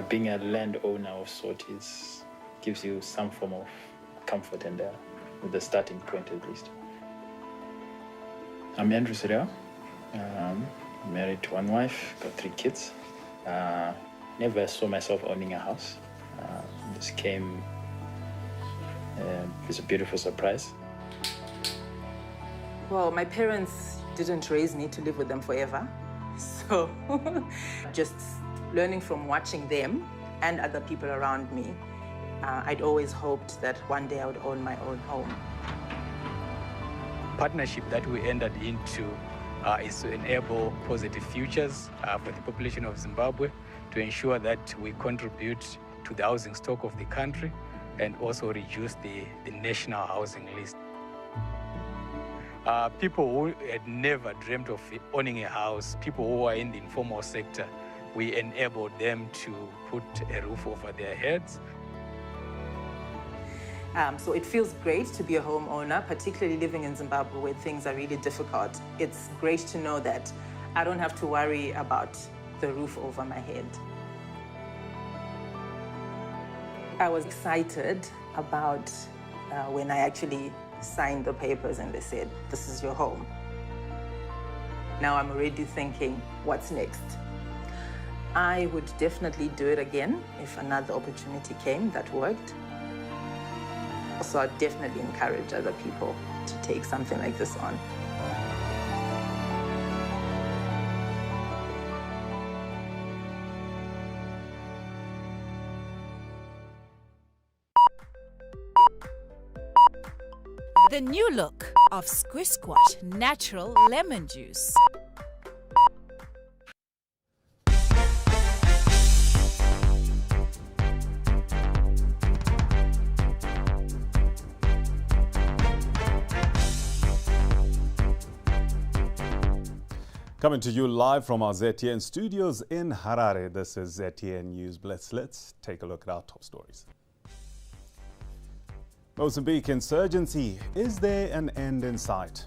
Being a landowner of sorts gives you some form of comfort and with the starting point at least. I'm Andrew Sirel, married to one wife, got 3 kids. Never saw myself owning a house. This came as a beautiful surprise. Well, my parents didn't raise me to live with them forever. So just learning from watching them and other people around me, I'd always hoped that one day I would own my own home. Partnership that we entered into is to enable positive futures for the population of Zimbabwe, to ensure that we contribute to the housing stock of the country and also reduce the national housing list. People who had never dreamt of owning a house, people who are in the informal sector, we enabled them to put a roof over their heads. So it feels great to be a homeowner, particularly living in Zimbabwe where things are really difficult. It's great to know that I don't have to worry about the roof over my head. I was excited about when I actually signed the papers and they said, this is your home. Now I'm already thinking, what's next? I would definitely do it again if another opportunity came that worked. So I'd definitely encourage other people to take something like this on. The new look of Squish Squash Natural Lemon Juice. Coming to you live from our ZTN studios in Harare, this is ZTN News Blitz. Let's take a look at our top stories. Mozambique insurgency, is there an end in sight?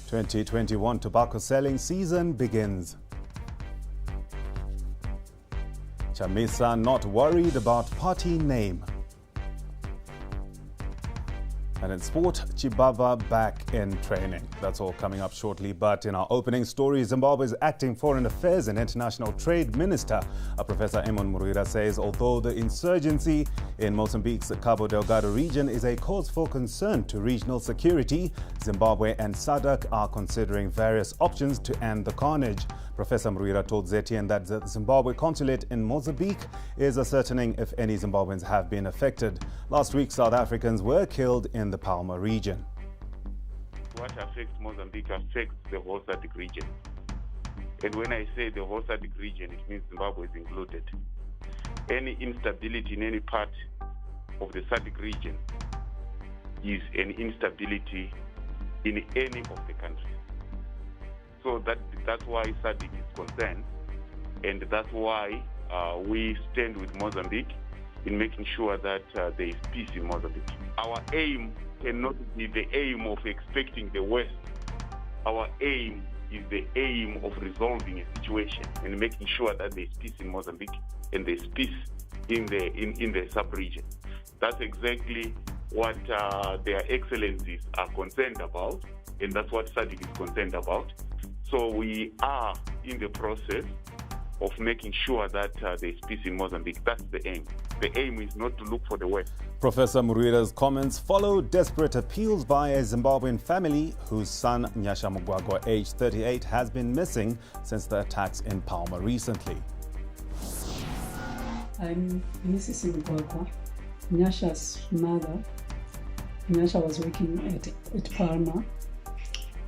2021 tobacco selling season begins. Chamisa not worried about party name. And in sport, Chibaba back in training. That's all coming up shortly. But in our opening story, Zimbabwe's acting Foreign Affairs and International Trade Minister, Professor Emon Murira, says although the insurgency in Mozambique's Cabo Delgado region is a cause for concern to regional security, Zimbabwe and SADC are considering various options to end the carnage. Professor Murira told ZTN that the Zimbabwe consulate in Mozambique is ascertaining if any Zimbabweans have been affected. Last week, South Africans were killed in the Palma region. What affects Mozambique affects the whole SADC region. And when I say the whole SADC region, it means Zimbabwe is included. Any instability in any part of the SADC region is an instability in any of the countries. So that's why SADC is concerned, and that's why we stand with Mozambique in making sure that there is peace in Mozambique. Our aim cannot be the aim of expecting the worst. Our aim is the aim of resolving a situation and making sure that there is peace in Mozambique and there is peace in the sub-region. That's exactly what their excellencies are concerned about, and that's what SADC is concerned about. So we are in the process of making sure that there is peace in Mozambique. That's the aim. The aim is not to look for the West. Professor Murira's comments follow desperate appeals by a Zimbabwean family whose son, Nyasha Mugwagwa, aged 38, has been missing since the attacks in Palma recently. I'm Mrs. Mugwagwa, Nyasha's mother. Nyasha was working at Palma.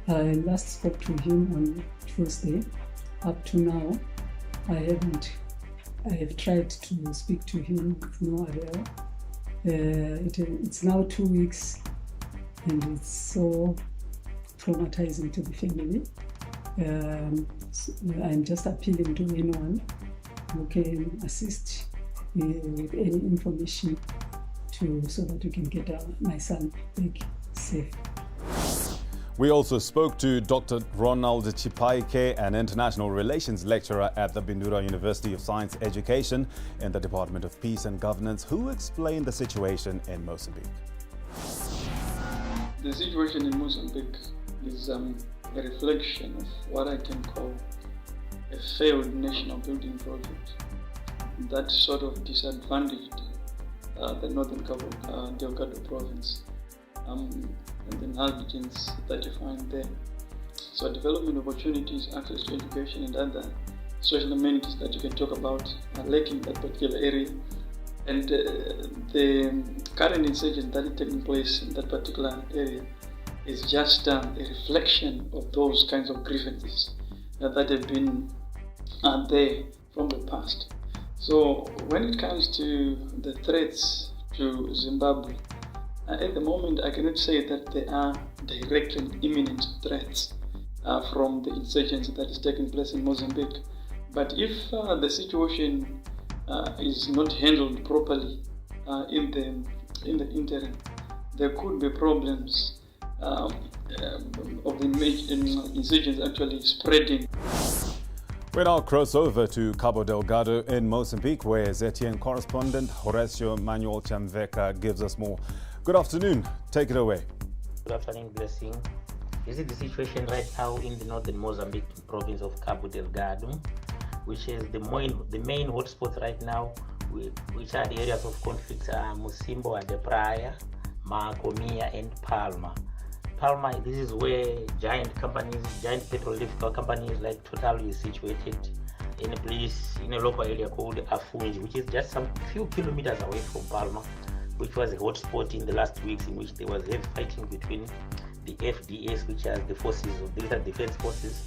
I last spoke to him on Tuesday. Up to now, I have tried to speak to him with no avail. It's now 2 weeks and it's so traumatizing to the family. I'm just appealing to anyone who can assist with any information so that we can get my son back safe. We also spoke to Dr. Ronald Chipaike, an international relations lecturer at the Bindura University of Science Education in the Department of Peace and Governance, who explained the situation in Mozambique. The situation in Mozambique is a reflection of what I can call a failed national building project that sort of disadvantaged the northern Cabo, Delgado province and the inhabitants that you find there. So development opportunities, access to education and other social amenities that you can talk about are lacking in that particular area. And the current insurgency that is taking place in that particular area is just a reflection of those kinds of grievances that have been there from the past. So when it comes to the threats to Zimbabwe, at the moment I cannot say that there are direct and imminent threats from the insurgency that is taking place in Mozambique. But if the situation is not handled properly in the interim, there could be problems of the insurgents actually spreading. We now cross over to Cabo Delgado in Mozambique, where ZTN correspondent Horacio Manuel Chamveka gives us more. Good afternoon. Take it away. Good afternoon, Blessing. This is the situation right now in the northern Mozambique province of Cabo Delgado, which is the main hotspots right now, which are the areas of conflict are Musimbo and the Praia, Macomia and Palma. Palma, this is where giant petroleum companies like Total is situated in a place, in a local area called Afungi, which is just some few kilometers away from Palma, which was a hotspot in the last weeks in which there was heavy fighting between the FDS, which are the forces of the defense forces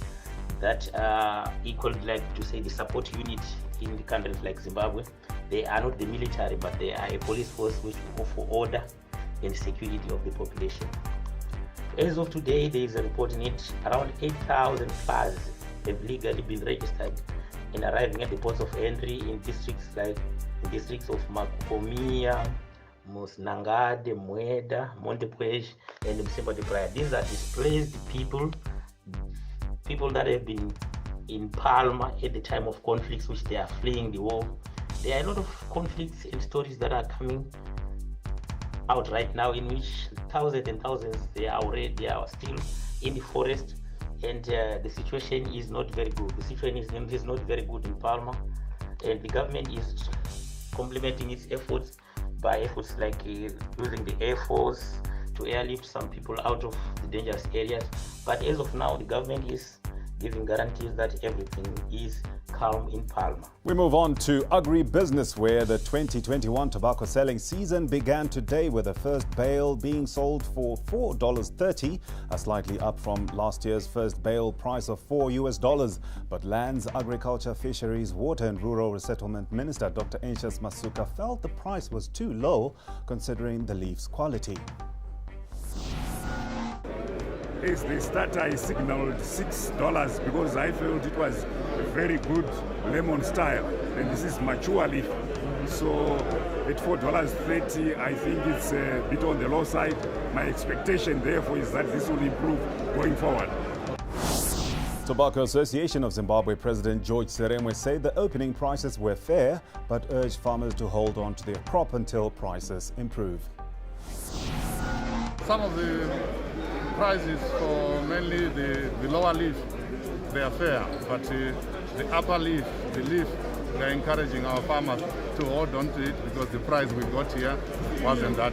that are equal, like to say, the support unit in the countries like Zimbabwe. They are not the military, but they are a police force which go for order and security of the population. As of today, there is a report in it around 8,000 cars have legally been registered and arriving at the ports of entry in districts of Macomia, Nangade, Mueda, Montepuez, and Musimbo de Praia. These are displaced people that have been in Palma at the time of conflicts, which they are fleeing the war. There are a lot of conflicts and stories that are coming out right now, in which thousands and thousands they are still in the forest, and the situation is not very good. The situation is not very good in Palma, and the government is complementing its efforts by efforts like using the Air Force to airlift some people out of the dangerous areas. But as of now, the government is giving guarantees that everything is calm in Palma. We move on to agribusiness, where the 2021 tobacco selling season began today with the first bale being sold for $4.30, slightly up from last year's first bale price of $4. But Lands, Agriculture, Fisheries, Water and Rural Resettlement Minister Dr. Anxious Masuka felt the price was too low considering the leaf's quality. As the starter, I signaled $6 because I felt it was a very good lemon style, and this is mature leaf. So at $4.30, I think it's a bit on the low side. My expectation, therefore, is that this will improve going forward. Tobacco Association of Zimbabwe President George Seremwe said the opening prices were fair, but urged farmers to hold on to their crop until prices improve. Some of the prices for mainly the lower leaf, they are fair, but the upper leaf, the leaf, they are encouraging our farmers to hold on to it because the price we got here wasn't that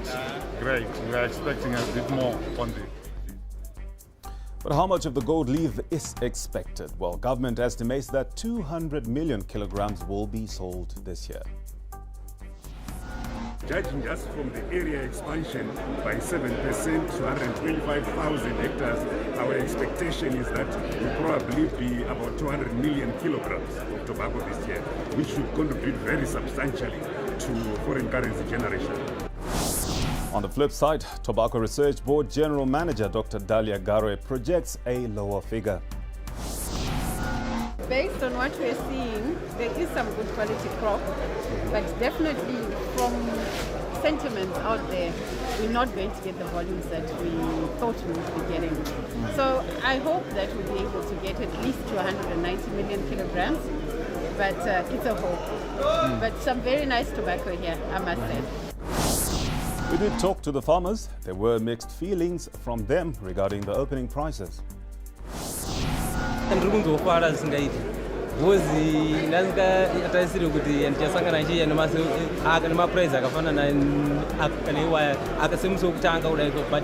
great. We are expecting a bit more on the. But how much of the gold leaf is expected? Well, government estimates that 200 million kilograms will be sold this year. Judging just from the area expansion by 7% to 125,000 hectares, our expectation is that will probably be about 200 million kilograms of tobacco this year, which should contribute very substantially to foreign currency generation. On the flip side, Tobacco Research Board General Manager Dr. Dalia Garwe projects a lower figure. Based on what we're seeing, there is some good quality crop, but definitely from sentiments out there, we're not going to get the volumes that we thought we would be getting. So I hope that we'll be able to get at least to 190 million kilograms, but it's a hope. But some very nice tobacco here, I must say. We did talk to the farmers. There were mixed feelings from them regarding the opening prices. Ngozi ndasingataisiri kuti ndichasangana chiya nemaprice akafana akasemuso kutanga kudai but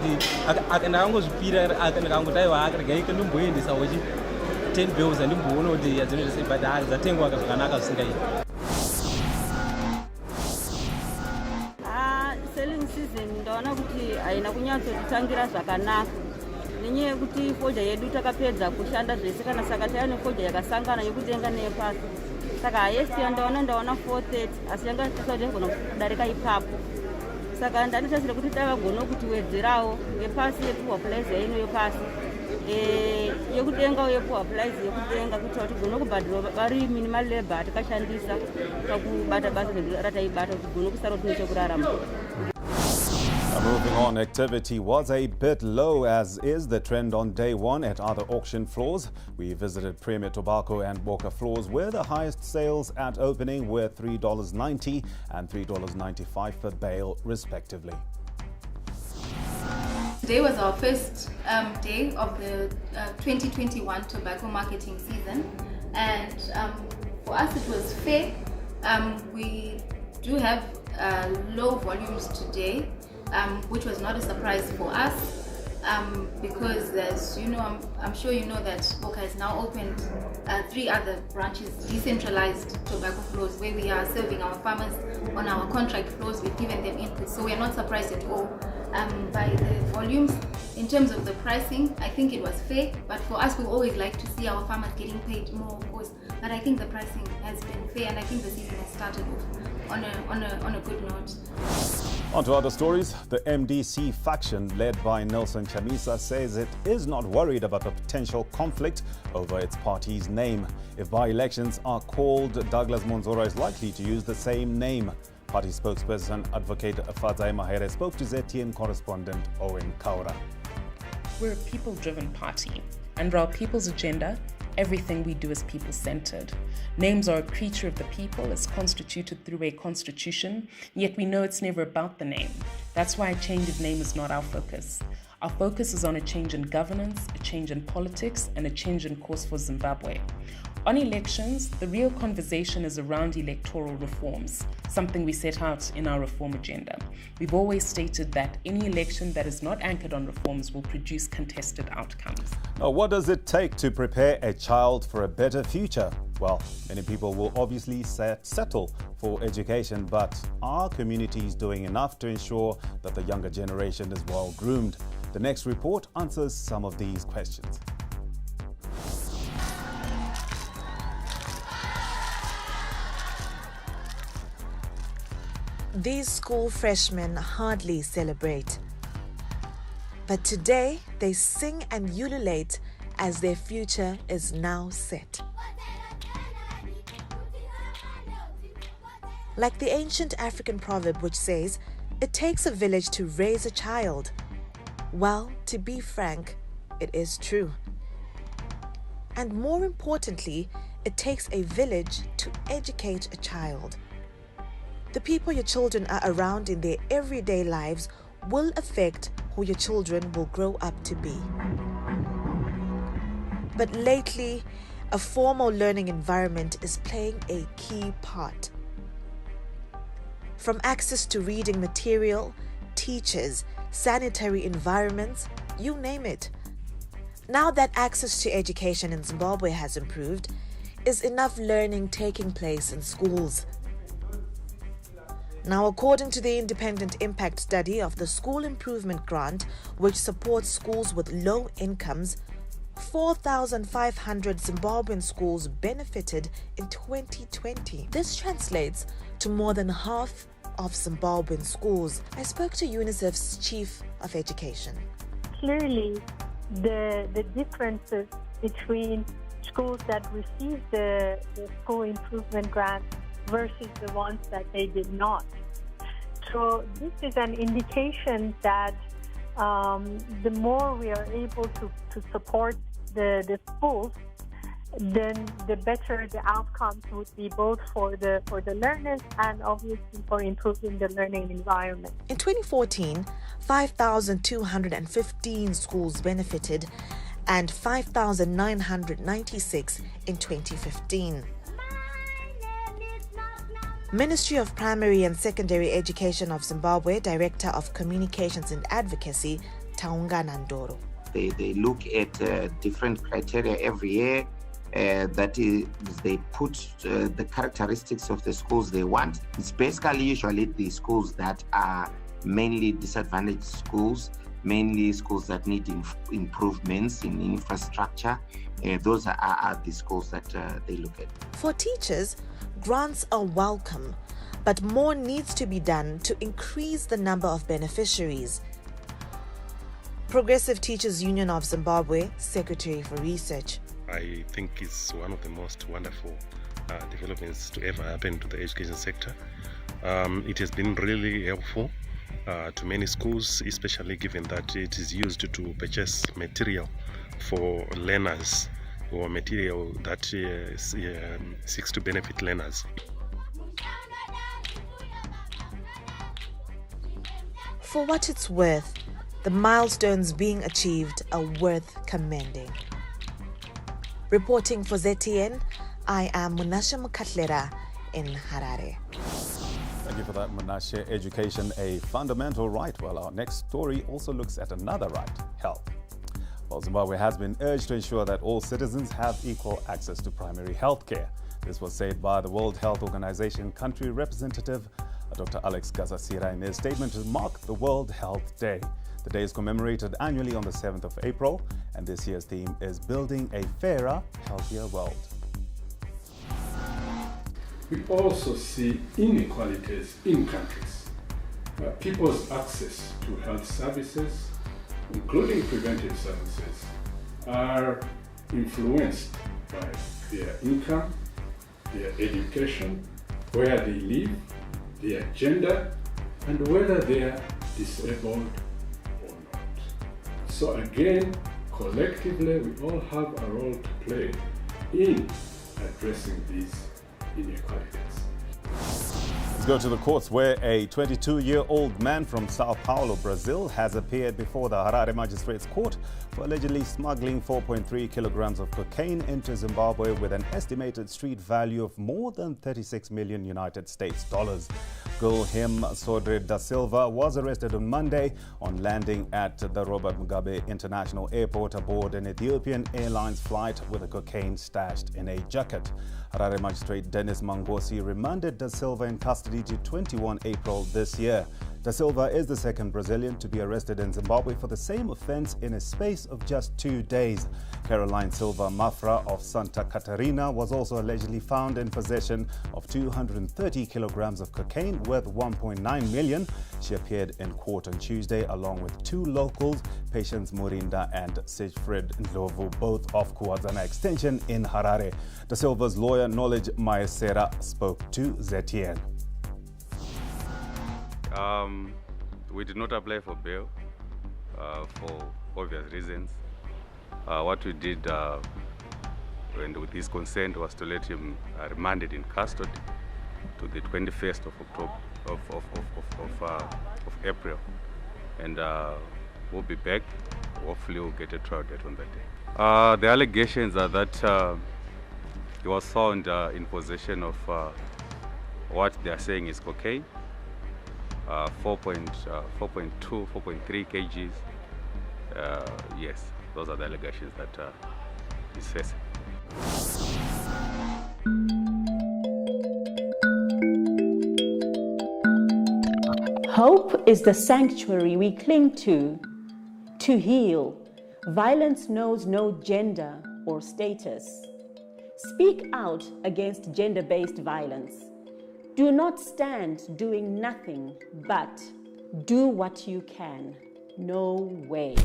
ndakangozvipira ndakangotaiwa akarega ndimboendesa wachi 10 bills andimboona kuti adzinoita sei but dzatengwa zvakanaka zvisingaiti. Selling season ndaona kuti haina kunyatsotitangira zvakanaka nenyaya yekuti foja yedu takapedza kushanda zvese kana saka taiva nefoja yakasangana yekutenga nepasi saka highest ndaona 430 asi yanga tisati yagona kudarika ipapo saka ndatisasire kuti tavagona kutiwedzerawo ngepasi yepuwa price yaino yepasi yekutenga yepuwa price yekutenga kuti tigone kubhadhira vari minimal labor tikashandisa pakubata basa rataibata kuti tigone kusara kuti nechekurarama. Moving on, activity was a bit low, as is the trend on day one at other auction floors. We visited Premier Tobacco and Boca floors, where the highest sales at opening were $3.90 and $3.95 per bale, respectively. Today was our first day of the 2021 tobacco marketing season, and for us it was fair. We do have low volumes today. Which was not a surprise for us because, as you know, I'm sure you know that Boca has now opened 3 other branches, decentralized tobacco floors, where we are serving our farmers on our contract floors. We've given them input, so we are not surprised at all by the volumes. In terms of the pricing, I think it was fair, but for us, we always like to see our farmers getting paid more, of course. But I think the pricing has been fair, and I think the season has started off on a good note. On to other stories. The MDC faction, led by Nelson Chamisa, says it is not worried about a potential conflict over its party's name. If by-elections are called, Douglas Monzora is likely to use the same name. Party spokesperson Advocate Fadzai Mahere spoke to ZTN correspondent Owen Kaura. We're a people-driven party. Under our people's agenda, everything we do is people-centered. Names are a creature of the people, as constituted through a constitution, yet we know it's never about the name. That's why a change of name is not our focus. Our focus is on a change in governance, a change in politics, and a change in course for Zimbabwe. On elections, the real conversation is around electoral reforms, something we set out in our reform agenda. We've always stated that any election that is not anchored on reforms will produce contested outcomes. Now, what does it take to prepare a child for a better future? Well, many people will obviously settle for education, but are communities doing enough to ensure that the younger generation is well groomed? The next report answers some of these questions. These school freshmen hardly celebrate. But today, they sing and ululate as their future is now set. Like the ancient African proverb which says, "It takes a village to raise a child." Well, to be frank, it is true. And more importantly, it takes a village to educate a child. The people your children are around in their everyday lives will affect who your children will grow up to be. But lately, a formal learning environment is playing a key part. From access to reading material, teachers, sanitary environments, you name it. Now that access to education in Zimbabwe has improved, is enough learning taking place in schools? Now, according to the independent impact study of the School Improvement Grant, which supports schools with low incomes, 4,500 Zimbabwean schools benefited in 2020. This translates to more than half of Zimbabwean schools. I spoke to UNICEF's Chief of Education. Clearly, the differences between schools that received the School Improvement Grant versus the ones that they did not So this is an indication that the more we are able to support the schools, then the better the outcomes would be, both for the learners and obviously for improving the learning environment. In 2014, 5,215 schools benefited and 5,996 in 2015. Ministry of Primary and Secondary Education of Zimbabwe, Director of Communications and Advocacy, Taunga Nandoro. They look at different criteria every year. That is, they put the characteristics of the schools they want. It's basically usually the schools that are mainly disadvantaged schools, mainly schools that need improvements in infrastructure. Those are the schools that they look at. For teachers, grants are welcome, but more needs to be done to increase the number of beneficiaries. Progressive Teachers Union of Zimbabwe, Secretary for Research. I think it's one of the most wonderful developments to ever happen to the education sector. It has been really helpful to many schools, especially given that it is used to purchase material for learners, or material that seeks to benefit learners. For what it's worth, the milestones being achieved are worth commending. Reporting for ZTN, I am Munashe Mukatlera in Harare. Thank you for that, Munashe. Education, a fundamental right. Well, our next story also looks at another right, health. Well, Zimbabwe has been urged to ensure that all citizens have equal access to primary health care. This was said by the World Health Organization country representative, Dr. Alex Gazasira, in his statement to mark the World Health Day. The day is commemorated annually on the 7th of April, and this year's theme is Building a Fairer, Healthier World. We also see inequalities in countries where people's access to health services, including preventive services, are influenced by their income, their education, where they live, their gender, and whether they are disabled or not. So again, collectively, we all have a role to play in addressing these inequalities. Let's go to the courts, where a 22-year-old man from Sao Paulo, Brazil, has appeared before the Harare Magistrates Court for allegedly smuggling 4.3 kilograms of cocaine into Zimbabwe with an estimated street value of more than 36 million United States dollars. Guilherme Sodre da Silva was arrested on Monday on landing at the Robert Mugabe International Airport aboard an Ethiopian Airlines flight with the cocaine stashed in a jacket. Harare Magistrate Dennis Mangosi remanded da Silva in custody to 21 April this year. Da Silva is the second Brazilian to be arrested in Zimbabwe for the same offense in a space of just 2 days. Caroline Silva Mafra of Santa Catarina was also allegedly found in possession of 230 kilograms of cocaine worth 1.9 million. She appeared in court on Tuesday along with 2 locals, Patience Murinda and Sigfrid Ndlovu, both of Kuwazana Extension in Harare. Da Silva's lawyer, Knowledge Maesera, spoke to ZTN. We did not apply for bail for obvious reasons. What we did, and with his consent, was to let him remanded in custody to the 21st of October of April, and we'll be back. Hopefully, we'll get a trial date on that day. The allegations are that he was found in possession of what they are saying is cocaine. 4.2, 4.3 kgs. Yes, those are the allegations that he's facing. Hope is the sanctuary we cling to heal. Violence knows no gender or status. Speak out against gender-based violence. Do not stand doing nothing, but do what you can. No way.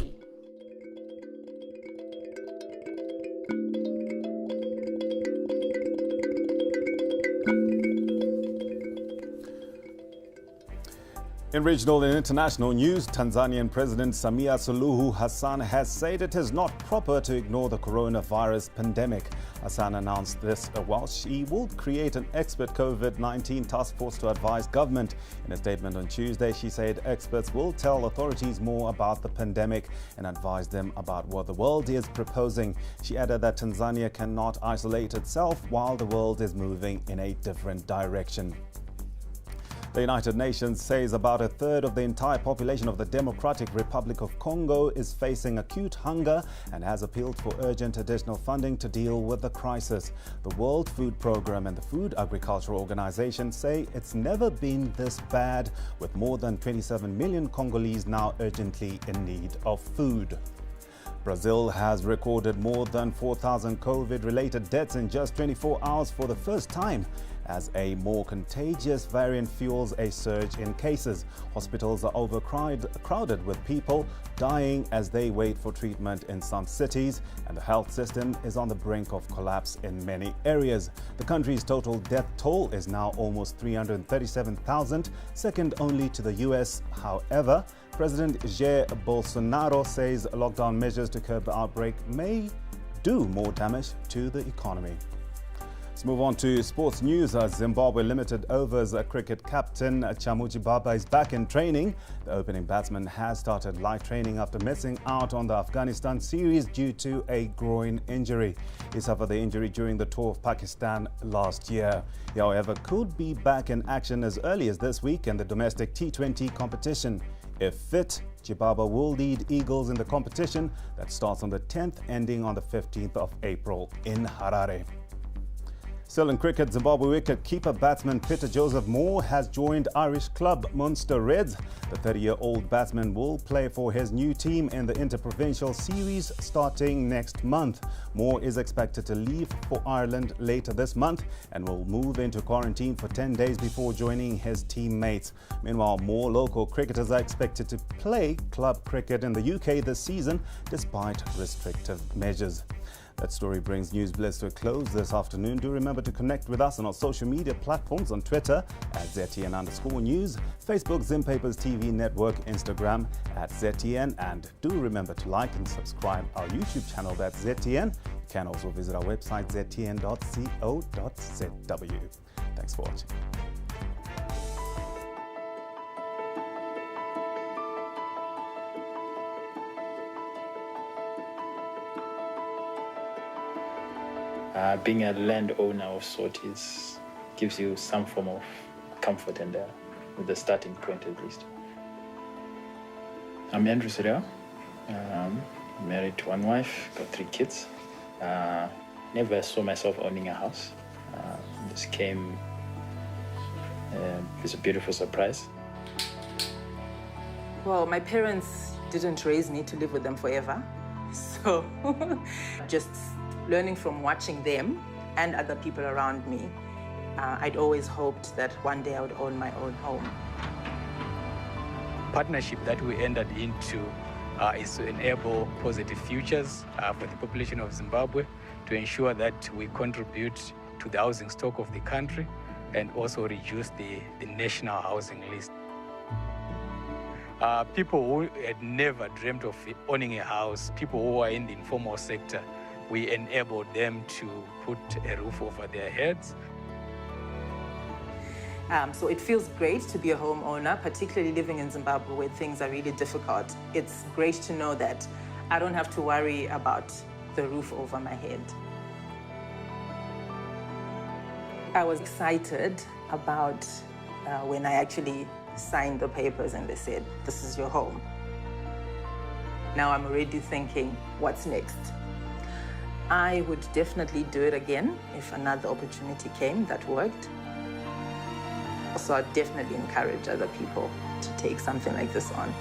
In regional and international news, Tanzanian President Samia Suluhu Hassan has said it is not proper to ignore the coronavirus pandemic. Hassan announced this while she will create an expert COVID-19 task force to advise government. In a statement on Tuesday, she said experts will tell authorities more about the pandemic and advise them about what the world is proposing. She added that Tanzania cannot isolate itself while the world is moving in a different direction. The United Nations says about a third of the entire population of the Democratic Republic of Congo is facing acute hunger and has appealed for urgent additional funding to deal with the crisis. The World Food Programme and the Food Agricultural Organization say it's never been this bad, with more than 27 million Congolese now urgently in need of food. Brazil has recorded more than 4,000 COVID-related deaths in just 24 hours for the first time, as a more contagious variant fuels a surge in cases. Hospitals are overcrowded with people dying as they wait for treatment in some cities, and the health system is on the brink of collapse in many areas. The country's total death toll is now almost 337,000, second only to the US. However, President Jair Bolsonaro says lockdown measures to curb the outbreak may do more damage to the economy. Let's move on to sports news. Zimbabwe Limited Overs cricket captain Chamuchi Baba is back in training. The opening batsman has started live training after missing out on the Afghanistan series due to a groin injury. He suffered the injury during the tour of Pakistan last year. He, however, could be back in action as early as this week in the domestic T20 competition. If fit, Chibaba will lead Eagles in the competition that starts on the 10th, ending on the 15th of April in Harare. Still in cricket, Zimbabwe wicket-keeper batsman Peter Joseph Moore has joined Irish club Munster Reds. The 30-year-old batsman will play for his new team in the Interprovincial Series starting next month. Moore is expected to leave for Ireland later this month and will move into quarantine for 10 days before joining his teammates. Meanwhile, more local cricketers are expected to play club cricket in the UK this season despite restrictive measures. That story brings News Blitz to a close this afternoon. Do remember to connect with us on our social media platforms on Twitter at ZTN_news, Facebook, Zim Papers TV Network, Instagram at ZTN, and do remember to like and subscribe our YouTube channel, that's ZTN. You can also visit our website ztn.co.zw. Thanks for watching. Being a landowner of sort gives you some form of comfort and with the starting point at least. I'm Andrew Sirel, married to one wife, got 3 kids. Never saw myself owning a house. This came as a beautiful surprise. Well, my parents didn't raise me to live with them forever. So just learning from watching them and other people around me, I'd always hoped that one day I would own my own home. Partnership that we entered into is to enable positive futures for the population of Zimbabwe, to ensure that we contribute to the housing stock of the country and also reduce the national housing list. People who had never dreamt of owning a house, people who are in the informal sector, we enabled them to put a roof over their heads. So it feels great to be a homeowner, particularly living in Zimbabwe where things are really difficult. It's great to know that I don't have to worry about the roof over my head. I was excited about when I actually signed the papers and they said, this is your home. Now I'm already thinking, what's next? I would definitely do it again if another opportunity came that worked. So I'd definitely encourage other people to take something like this on.